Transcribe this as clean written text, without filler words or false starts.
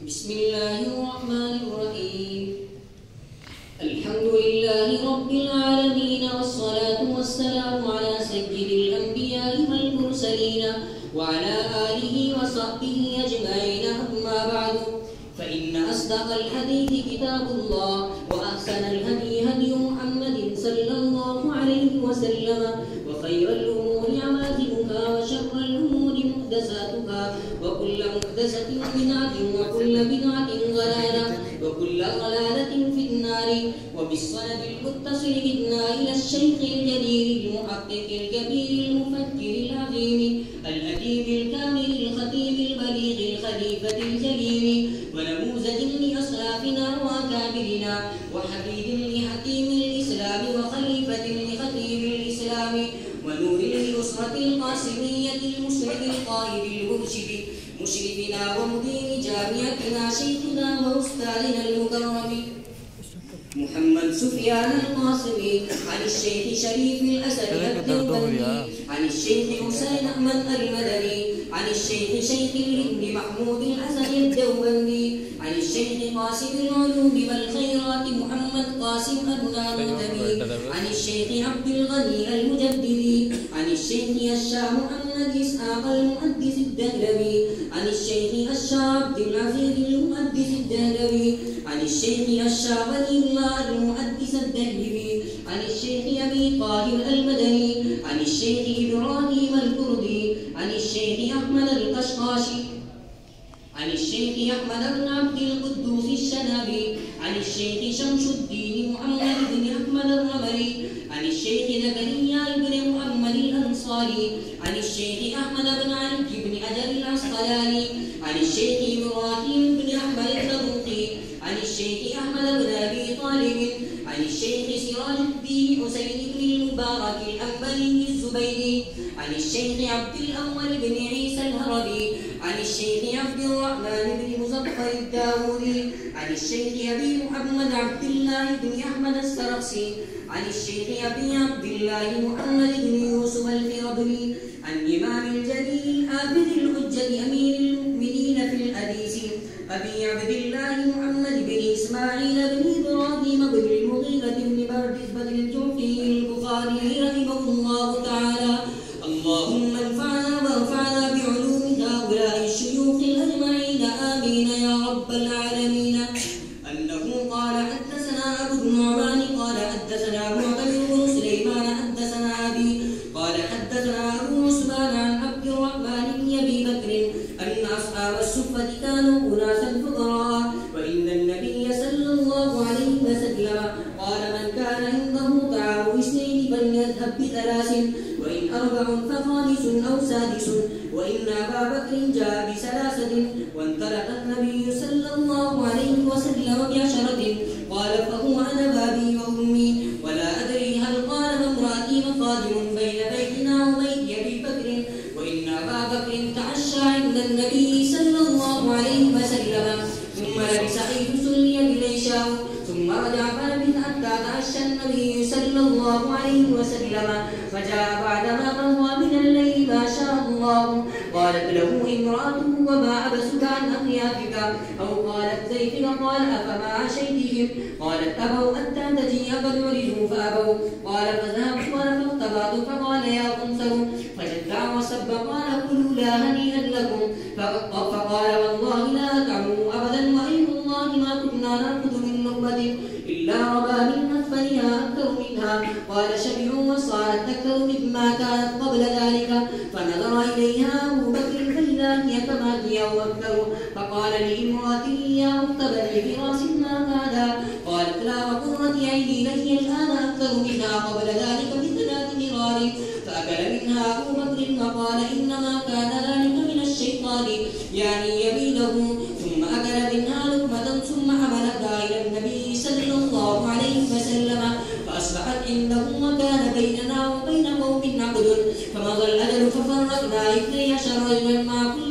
بسم الله الرحمن الرحيم. الحمد لله رب العالمين، والصلاة والسلام على سيد الأنبياء والمرسلين وعلى آله وصحبه أجمعين. أما بعد، فإن أصدق الحديث كتاب الله، وأحسن الهدي هدي محمد صلى الله عليه وسلم، وخير الأمور عواتبها، وشر الأمور محدثاتها، وكل محدثة بدعة، وكل بدعة ضلالة، وكل ضلالة في النار. وبالسند المتصل بدنا إلى الشيخ الجليل المحقق الكبير المفكر العظيم الأديب الكامل الخطيب البليغ الخليفة الجليل، ونموذج لأسلافنا وأكابرنا، وحفيد لحكيم الإسلام، وخليفة لخطيب الإسلام، ونور لأسرة القاسمية المسلم القائد المرشد، مشرفنا ومدير جامعتنا شيخنا وأستاذنا المكرم محمد سفيان القاسمي، عن الشيخ شريف الأسد الدوبندي، عن الشيخ حسين أحمد المدني، عن الشيخ شيخ الهند محمود الحسن الدوبندي، عن الشيخ قاسم العلوم والخيرات محمد قاسم الناموتبي، عن الشيخ عبد الغني المجددي، عن الشيخ الشاه محمد إسحاق المحدث الدهلوي، عن الشيخ الشاه عبد العزيز المحدث الدهلوي، عن الشيخ الشاه ولي الله المحدث الدهلوي، عن الشيخ أبي طاهر المدني، عن الشيخ إبراهيم الكردي، عن الشيخ أحمد القشقاشي، عن الشيخ أحمد بن عبد القدوس الشنابي، عن الشيخ شمس الدين محمد بن أحمد الرملي، عن الشيخ زكريا بن محمد الأنصاري، عن الشيخ أحمد بن علي بن حجر العسقلاني، عن الشيخ إبراهيم بن أحمد الفاروقي، عن الشيخ أحمد بن أبي طالب، عن الشيخ سراج الدين حسين بن المبارك الحنبلي الزبيدي، عن الشيخ عبد الأول بن عيسى الهربي، عن الشيخ عبد الرحمن بن مظفر الداودي، عن الشيخ أبي محمد عبد الله بن أحمد السرخسي، عن الشيخ أبي عبد الله محمد بن يوسف الفربري، عن إمام الجليل الحافظ الحجة أمير المؤمنين في الحديث أبي عبد الله محمد بن إسماعيل بن إبراهيم بن المغيرة بن بردس بن الجوفي البخاري رحمه الله تعالى. اللهم انفعنا وانفعنا بعلوم هؤلاء الشيوخ الأجمعين، آمين يا رب العالمين. أنه قال حدثنا أبو النعمان قال حدثنا معتمر بن سليمان حدثنا أبي قال حدثنا أبو عثمان عن عبد الرحمن بن أبي بكر أن أصحاب الصفة كانوا أناسا فقراء، وإن النبي صلى الله عليه وسلم قال من كان عنده طعام اثنين فليذهب بثلاث، وإن أربع فخامس أو سادس، وإن أبا بكر جاء بثلاثة، وانطلق النبي صلى الله عليه وسلم بعشرة، قال فهو أنا بابي وأمي، ولا أدري هل قال وامرأتي وخادم بين بيتنا وبيت أبي بكر، وإن أبا بكر تعشى عند النبي صلى الله عليه وسلم، ثم لبس حيث سلي بالعشاء، ثم رجع فلبث حتى تعشى النبي صلى الله عليه وسلم، فجاء بعدما قضى من الليل ما شاء الله. قالت له امرأته وما أبسك عن أخيافك، أو قالت زيتك، قال أفما عشيتهم؟ قالت أبوا حتى تجيء فنعرجوا فأبوا. قال فذهبت فاختبأت، فقال يا أنثر، فجدع وسب، قال كلوا لا هنيئا لكم، فقال والله لا أطعمه أبدا، وأيم الله ما كنا نأخذ من لقمة إلا ربا من أسفلها أكثر منها. قال شبعوا وصارت أكثر مما كانت قبل ذلك، فنظر إليها أبو بكر فإذا هي كما هي أو أكثر، فقال لامرأته يا أخت بني فراس ما هذا؟ قالت لا، وقرة عيني هي الآن أكثر منها قبل ذلك بثلاث مرار. فأكل منها أبو بكر فقال إنما كان ذلك من الشيطان يعني يمينه، ثم أكل منها لقمة ثم حملتها إلى النبي صلى الله عليه وسلم، فأصبحت عنده، وكان بيننا وبين قوم عقد، فمضى الأجل ففرقنا 12 رجلا مع كل